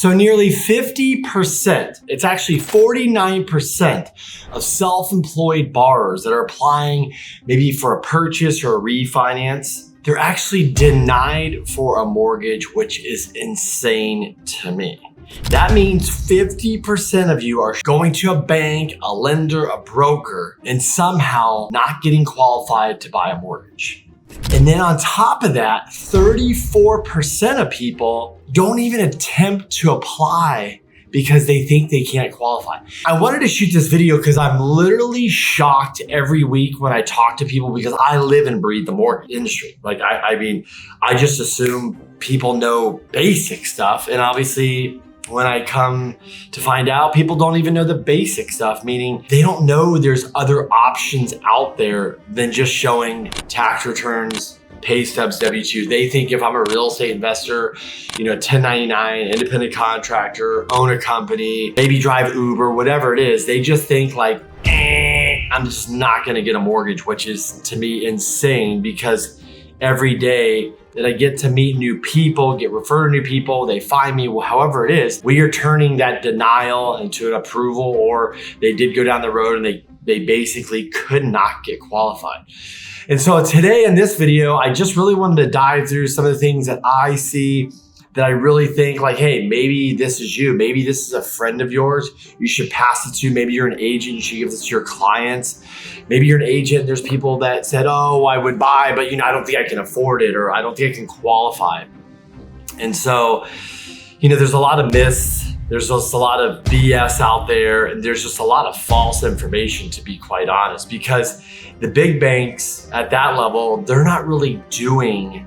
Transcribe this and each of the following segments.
So nearly 50%, it's actually 49% of self-employed borrowers that are applying maybe for a purchase or a refinance, they're actually denied for a mortgage, which is insane to me. That means 50% of you are going to a bank, a lender, a broker, and somehow not getting qualified to buy a mortgage. And then on top of that, 34% of people don't even attempt to apply because they think they can't qualify. I wanted to shoot this video because I'm literally shocked every week when I talk to people because I live and breathe the mortgage industry. Like, I just assume people know basic stuff. And obviously, when I come to find out, people don't even know the basic stuff, meaning they don't know there's other options out there than just showing tax returns, pay stubs, W-2. They think if I'm a real estate investor, 1099, independent contractor, own a company, maybe drive Uber, whatever it is, they just think like, I'm just not gonna get a mortgage, which is to me insane because every day that I get to meet new people, get referred to new people, they find me, however it is, we are turning that denial into an approval, or they did go down the road and they basically could not get qualified. And so today in this video, I just really wanted to dive through some of the things that I see that I really think like, hey, maybe this is you. Maybe this is a friend of yours. You should pass it to. Maybe you're an agent. You should give this to your clients. Maybe you're an agent. There's people that said, oh, I would buy, but I don't think I can afford it, or I don't think I can qualify. And so, there's a lot of myths. There's just a lot of BS out there. And there's just a lot of false information, to be quite honest, because the big banks at that level, they're not really doing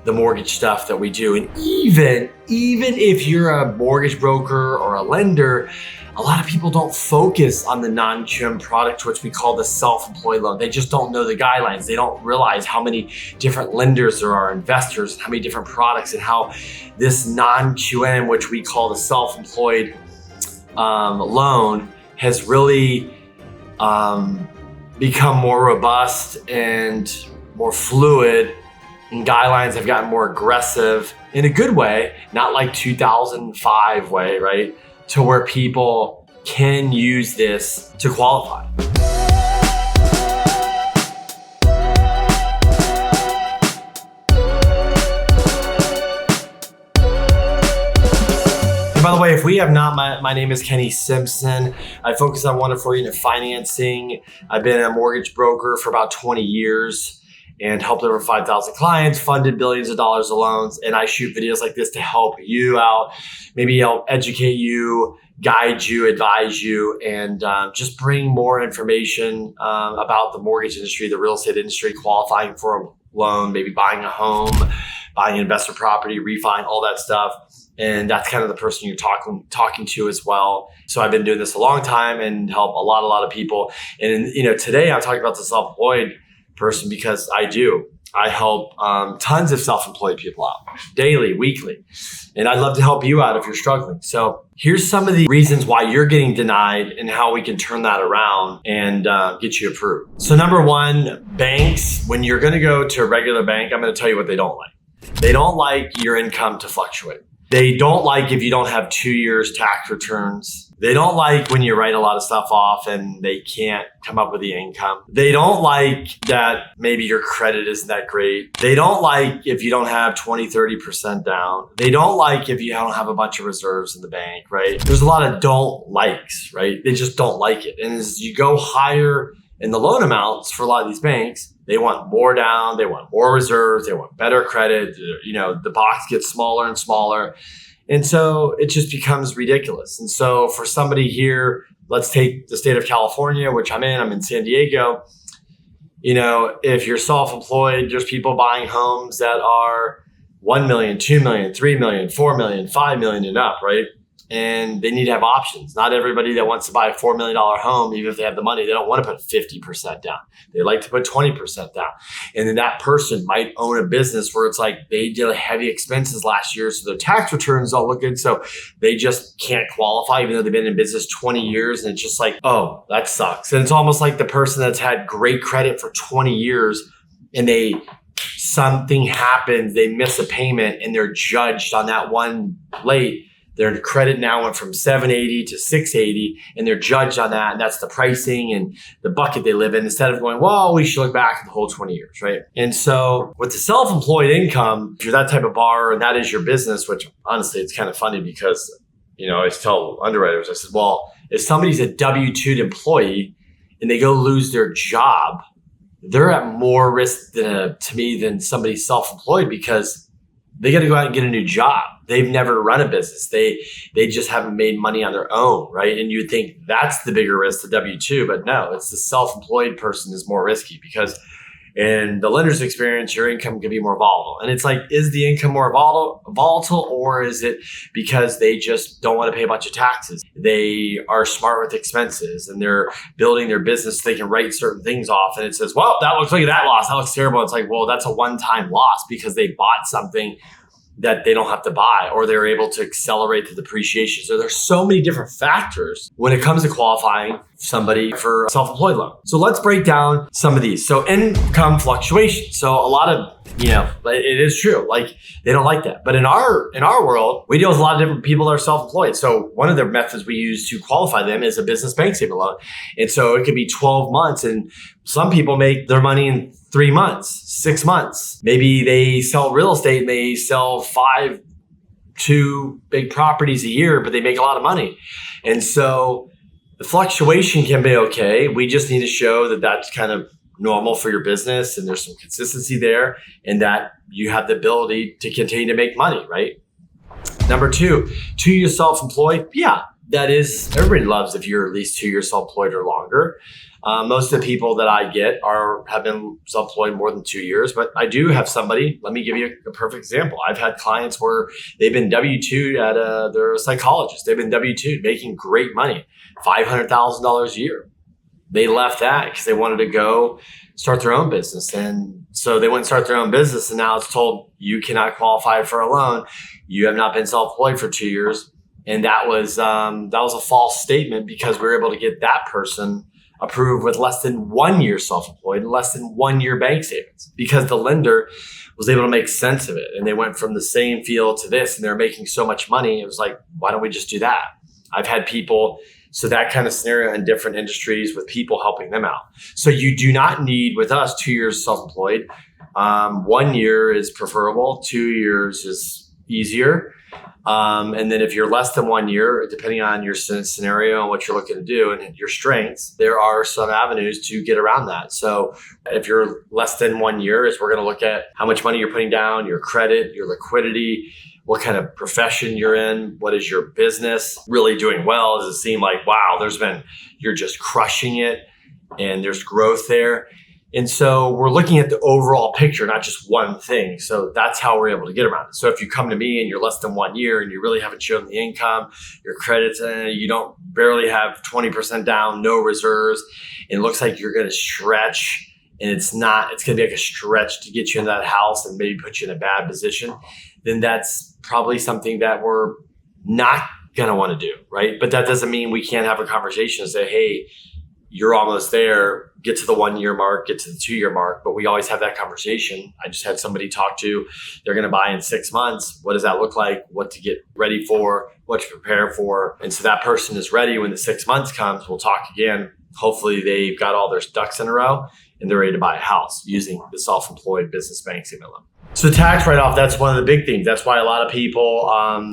the mortgage stuff that we do. And even if you're a mortgage broker or a lender, a lot of people don't focus on the non-QM product, which we call the self-employed loan. They just don't know the guidelines. They don't realize how many different lenders there are, investors, how many different products, and how this non-QM, which we call the self-employed loan, has really become more robust and more fluid. And guidelines have gotten more aggressive in a good way, not like 2005 way, right? To where people can use this to qualify. And by the way, if we have not, my name is Kenny Simpson. I focus on one-to-four unit financing. I've been a mortgage broker for about 20 years. And helped over 5,000 clients, funded billions of dollars of loans. And I shoot videos like this to help you out, maybe help educate you, guide you, advise you, and just bring more information about the mortgage industry, the real estate industry, qualifying for a loan, maybe buying a home, buying an investment property, refining, all that stuff. And that's kind of the person you're talking to as well. So I've been doing this a long time and help a lot of people. And today I'm talking about the self-employed person because I help tons of self-employed people out daily, weekly. And I'd love to help you out if you're struggling. So here's some of the reasons why you're getting denied and how we can turn that around and get you approved. So number one, banks, when you're going to go to a regular bank, I'm going to tell you what they don't like. They don't like your income to fluctuate. They don't like if you don't have 2 years tax returns. They don't like when you write a lot of stuff off and they can't come up with the income. They don't like that maybe your credit isn't that great. They don't like if you don't have 20, 30% down. They don't like if you don't have a bunch of reserves in the bank, right? There's a lot of don't likes, right? They just don't like it. And as you go higher in the loan amounts for a lot of these banks, they want more down, they want more reserves, they want better credit. The box gets smaller and smaller. And so it just becomes ridiculous. And so for somebody here, let's take the state of California, which I'm in San Diego. If you're self-employed, there's people buying homes that are 1 million, 2 million, 3 million, 4 million, 5 million and up, right? And they need to have options. Not everybody that wants to buy a $4 million home, even if they have the money, they don't want to put 50% down. They like to put 20% down. And then that person might own a business where it's like they did heavy expenses last year, so their tax returns all look good. So they just can't qualify, even though they've been in business 20 years. And it's just like, oh, that sucks. And it's almost like the person that's had great credit for 20 years and something happens, they miss a payment and they're judged on that one late. Their credit now went from 780 to 680, and they're judged on that. And that's the pricing and the bucket they live in, instead of going, well, we should look back at the whole 20 years, right? And so with the self-employed income, if you're that type of borrower and that is your business, which honestly, it's kind of funny because, I always tell underwriters, I said, well, if somebody's a W-2 employee and they go lose their job, they're at more risk to me than somebody self-employed, because they got to go out and get a new job. They've never run a business. They just haven't made money on their own, right? And you'd think that's the bigger risk, the W-2, but no, it's the self-employed person is more risky, because in the lender's experience, your income can be more volatile. And it's like, is the income more volatile, or is it because they just don't want to pay a bunch of taxes? They are smart with expenses and they're building their business so they can write certain things off. And it says, well, that looks like that loss. That looks terrible. It's like, well, that's a one-time loss because they bought something that they don't have to buy, or they're able to accelerate the depreciation. So there's so many different factors when it comes to qualifying somebody for a self-employed loan. So let's break down some of these. So income fluctuation. So a lot of, it is true. Like, they don't like that. But in our world, we deal with a lot of different people that are self-employed. So one of the methods we use to qualify them is a business bank statement loan. And so it could be 12 months. And some people make their money in 3 months, 6 months. Maybe they sell real estate and they sell 2 big properties a year, but they make a lot of money. And so the fluctuation can be okay. We just need to show that that's kind of normal for your business and there's some consistency there, and that you have the ability to continue to make money, right? Number 2, 2 years self-employed. Yeah, that is, everybody loves if you're at least 2 years self-employed or longer. Most of the people that I get have been self-employed more than 2 years, but I do have somebody. Let me give you a perfect example. I've had clients where they've been W-2 at they're a psychologist. They've been W-2 making great money, $500,000 a year. They left that because they wanted to go start their own business. And so they went and start their own business, and now it's told you cannot qualify for a loan. You have not been self-employed for 2 years. And that was a false statement, because we were able to get that person approved with less than 1 year self-employed, less than 1 year bank statements, because the lender was able to make sense of it. And they went from the same field to this, and they're making so much money. It was like, why don't we just do that? I've had people, so that kind of scenario in different industries with people helping them out. So you do not need, with us, 2 years self-employed. 1 year is preferable. 2 years is easier. And then if you're less than 1 year, depending on your scenario and what you're looking to do and your strengths, there are some avenues to get around that. So if you're less than 1 year, we're going to look at how much money you're putting down, your credit, your liquidity, what kind of profession you're in, what is your business really doing well? Does it seem like, wow, you're just crushing it and there's growth there? And so we're looking at the overall picture, not just one thing. So that's how we're able to get around it. So if you come to me and you're less than 1 year and you really haven't shown the income, your credits, you don't barely have 20% down, no reserves, and it looks like you're going to stretch, and it's going to be like a stretch to get you in that house and maybe put you in a bad position, then that's probably something that we're not going to want to do, right? But that doesn't mean we can't have a conversation and say, hey, you're almost there, get to the 1 year mark, get to the 2 year mark. But we always have that conversation. I just had somebody talk to, they're going to buy in 6 months. What does that look like? What to get ready for, what to prepare for. And so that person is ready when the 6 months comes. We'll talk again. Hopefully they've got all their ducks in a row and they're ready to buy a house using the self-employed business bank statement loan. So tax write-off, that's one of the big things. That's why a lot of people,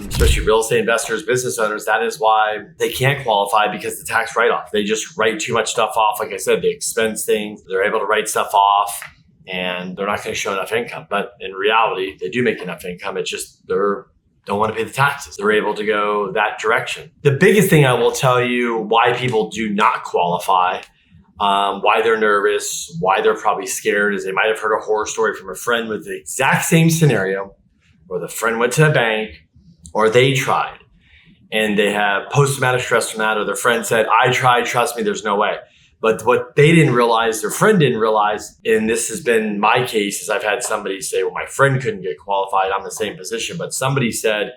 especially real estate investors, business owners, that is why they can't qualify, because the tax write-off. They just write too much stuff off. Like I said, they expense things. They're able to write stuff off, and they're not going to show enough income. But in reality, they do make enough income. It's just they don't want to pay the taxes. They're able to go that direction. The biggest thing I will tell you why people do not qualify, why they're nervous, why they're probably scared, is they might have heard a horror story from a friend with the exact same scenario, where the friend went to the bank, or they tried, and they have post-traumatic stress from that, or their friend said, I tried, trust me, there's no way. But what they didn't realize, their friend didn't realize, and this has been my case, is I've had somebody say, well, my friend couldn't get qualified. I'm in the same position. But somebody said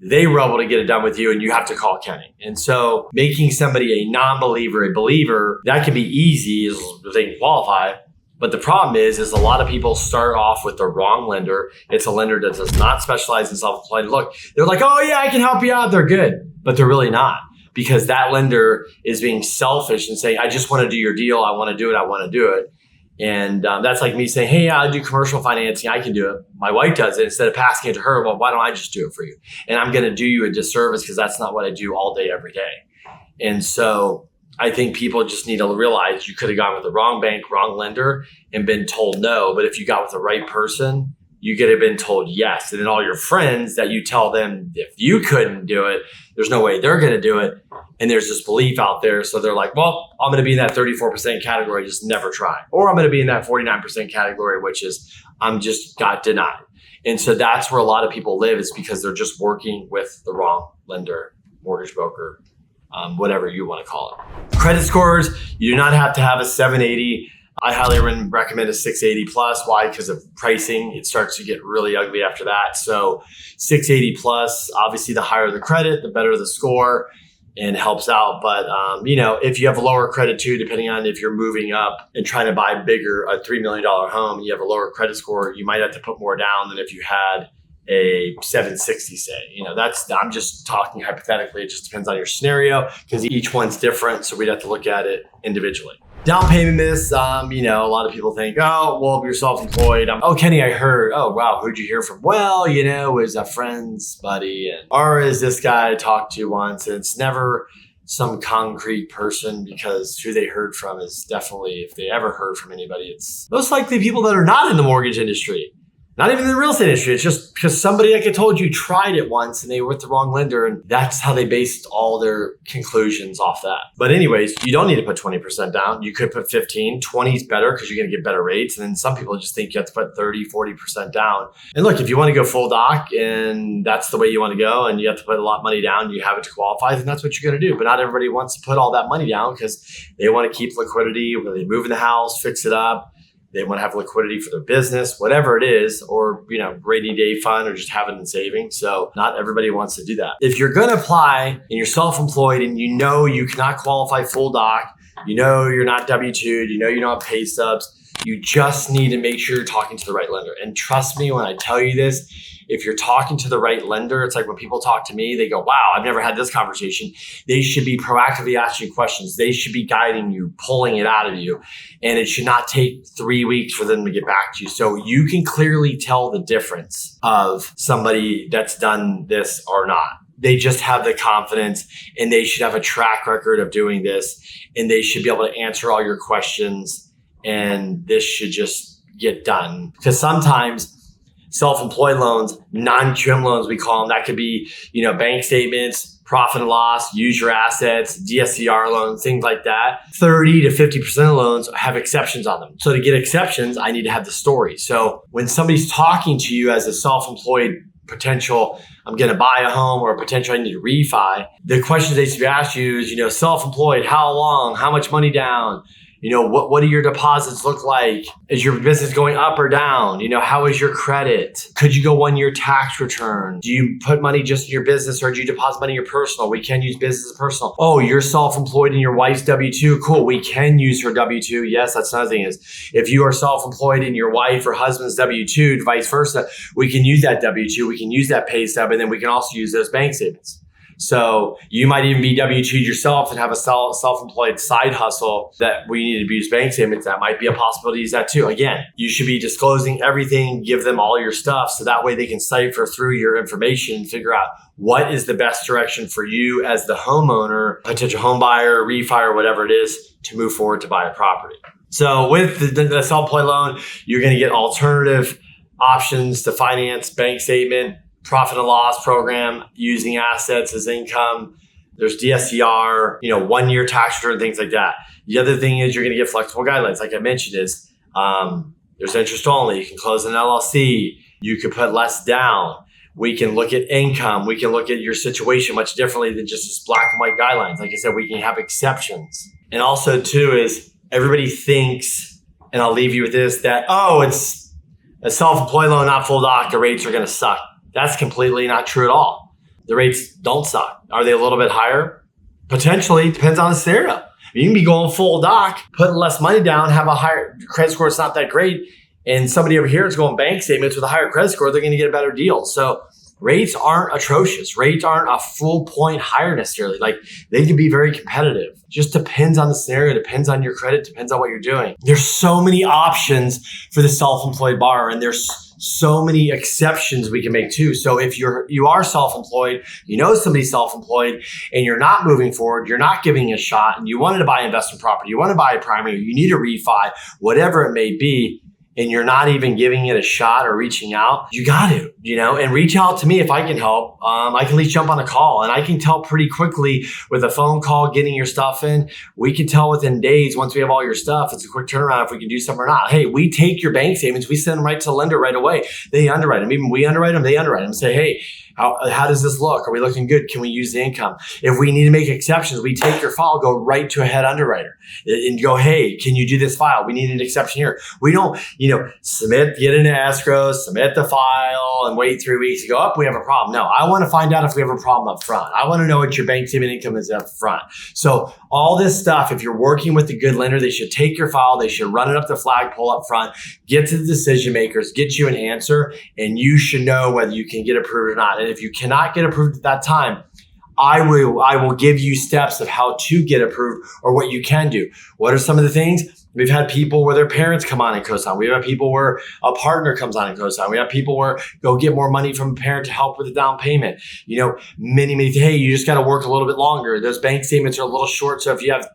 they were able to get it done with you, and you have to call Kenny. And so making somebody a non-believer a believer, that can be easy as they can qualify. But the problem is a lot of people start off with the wrong lender. It's a lender that does not specialize in self-employed. Look, they're like, oh yeah, I can help you out. They're good, but they're really not, because that lender is being selfish and saying, I just want to do your deal. I want to do it. I want to do it. And that's like me saying, hey, I do commercial financing. I can do it. My wife does it. Instead of passing it to her, well, why don't I just do it for you? And I'm going to do you a disservice because that's not what I do all day, every day. And so I think people just need to realize you could have gone with the wrong bank, wrong lender, and been told no. But if you got with the right person, you could have been told yes. And then all your friends that you tell them, if you couldn't do it, there's no way they're going to do it. And there's this belief out there. So they're like, well, I'm going to be in that 34% category, just never try. Or I'm going to be in that 49% category, which is I'm just got denied. And so that's where a lot of people live, is because they're just working with the wrong lender, mortgage broker, whatever you want to call it. Credit scores, you do not have to have a 780. I highly recommend a 680 plus. Why? Because of pricing. It starts to get really ugly after that. So 680 plus, obviously the higher the credit, the better the score, and helps out. But, if you have a lower credit too, depending on if you're moving up and trying to buy bigger, a $3 million home, and you have a lower credit score, you might have to put more down than if you had a 760, say. I'm just talking hypothetically. It just depends on your scenario, because each one's different. So we'd have to look at it individually. Down payment myths, a lot of people think, oh, well, if you're self-employed, oh, Kenny, I heard, oh, wow, who'd you hear from? Well, it was a friend's buddy, or is this guy I talked to once? And it's never some concrete person, because who they heard from is definitely, if they ever heard from anybody, it's most likely people that are not in the mortgage industry. Not even in the real estate industry. It's just because somebody, like I told you, tried it once and they were with the wrong lender, and that's how they based all their conclusions off that. But anyways, you don't need to put 20% down. You could put 15, 20 is better because you're going to get better rates. And then some people just think you have to put 30, 40% down. And look, if you want to go full doc and that's the way you want to go, and you have to put a lot of money down, you have it to qualify, then that's what you're going to do. But not everybody wants to put all that money down because they want to keep liquidity when they move in the house, fix it up. They want to have liquidity for their business, whatever it is, or, rainy day fund, or just have it in savings. So not everybody wants to do that. If you're going to apply and you're self-employed and you cannot qualify full doc, you're not W-2'd, you don't have pay stubs, you just need to make sure you're talking to the right lender. And trust me when I tell you this, if you're talking to the right lender, it's like when people talk to me, they go, wow, I've never had this conversation. They should be proactively asking you questions. They should be guiding you, pulling it out of you. And it should not take 3 weeks for them to get back to you. So you can clearly tell the difference of somebody that's done this or not. They just have the confidence, and they should have a track record of doing this, and they should be able to answer all your questions, and this should just get done. Because sometimes self-employed loans, non-QM loans, we call them, that could be, bank statements, profit and loss, use your assets, DSCR loans, things like that. 30 to 50% of loans have exceptions on them. So to get exceptions, I need to have the story. So when somebody's talking to you as a self-employed potential, I'm going to buy a home, or potential I need to refi, the questions they should ask you is, self-employed, how long, how much money down? What do your deposits look like? Is your business going up or down? How is your credit? Could you go 1 year tax return? Do you put money just in your business, or do you deposit money in your personal? We can use business and personal. Oh, you're self-employed and your wife's W-2. Cool. We can use her W-2. Yes, that's another thing is if you are self-employed and your wife or husband's W-2, vice versa, we can use that W-2. We can use that pay stub, and then we can also use those bank statements. So you might even be W-2'd yourself and have a self-employed side hustle that we need to use bank statements. That might be a possibility to use that too. Again, you should be disclosing everything, give them all your stuff, so that way they can cipher through your information and figure out what is the best direction for you as the homeowner, potential home buyer, refi, or whatever it is, to move forward to buy a property. So with the self-employed loan, you're going to get alternative options to finance, bank statement, profit and loss program, using assets as income. There's DSCR, 1 year tax return, things like that. The other thing is you're going to get flexible guidelines. Like I mentioned is there's interest only. You can close an LLC. You could put less down. We can look at income. We can look at your situation much differently than just this black and white guidelines. Like I said, we can have exceptions. And also too is everybody thinks, and I'll leave you with this, that, it's a self-employed loan, not full doc, the rates are going to suck. That's completely not true at all. The rates don't suck. Are they a little bit higher? Potentially, depends on the scenario. You can be going full doc, putting less money down, have a higher credit score. It's not that great. And somebody over here is going bank statements with a higher credit score. They're going to get a better deal. So rates aren't atrocious. Rates aren't a full point higher necessarily. Like they can be very competitive. Just depends on the scenario, depends on your credit, depends on what you're doing. There's so many options for the self-employed borrower, and there's so many exceptions we can make too. So if you are self-employed, you know somebody's self-employed, and you're not moving forward, you're not giving it a shot, and you wanted to buy investment property, you want to buy a primary, you need a refi, whatever it may be, and you're not even giving it a shot or reaching out, you got to, and reach out to me if I can help. I can at least jump on a call, and I can tell pretty quickly with a phone call, getting your stuff in. We can tell within days once we have all your stuff. It's a quick turnaround if we can do something or not. Hey, we take your bank statements, we send them right to the lender right away. They underwrite them. Even we underwrite them, they underwrite them. Say, hey, how does this look? Are we looking good? Can we use the income? If we need to make exceptions, we take your file, go right to a head underwriter and go, hey, can you do this file? We need an exception here. We don't, submit, get into escrow, submit the file and wait 3 weeks to go up. We have a problem. No, I want to find out if we have a problem up front. I want to know what your bank statement income is up front. So all this stuff, if you're working with a good lender, they should take your file. They should run it up the flagpole up front, get to the decision makers, get you an answer, and you should know whether you can get approved or not. And if you cannot get approved at that time, I will give you steps of how to get approved or what you can do. What are some of the things? We've had people where their parents come on and co-sign. We've had people where a partner comes on and co-sign. We have people where go get more money from a parent to help with the down payment. Many, hey, you just got to work a little bit longer. Those bank statements are a little short. So if you have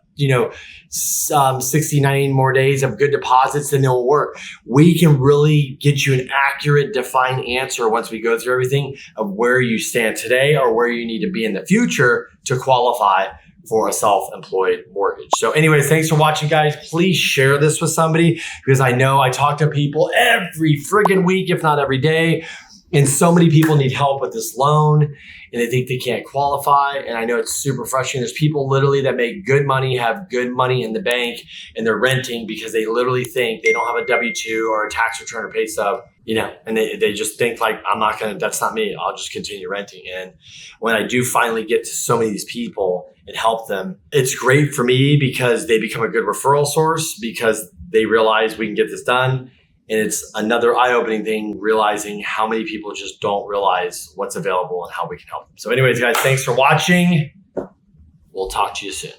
69 more days of good deposits, then it'll work. We can really get you an accurate, defined answer once we go through everything of where you stand today or where you need to be in the future to qualify for a self-employed mortgage. So anyways, thanks for watching, guys. Please share this with somebody, because I know I talk to people every friggin' week, if not every day. And so many people need help with this loan and they think they can't qualify. And I know it's super frustrating. There's people literally that make good money, have good money in the bank, and they're renting because they literally think they don't have a W-2 or a tax return or pay stub, and they just think like, that's not me. I'll just continue renting. And when I do finally get to so many of these people and help them, it's great for me because they become a good referral source because they realize we can get this done. And it's another eye-opening thing, realizing how many people just don't realize what's available and how we can help them. So anyways, guys, thanks for watching. We'll talk to you soon.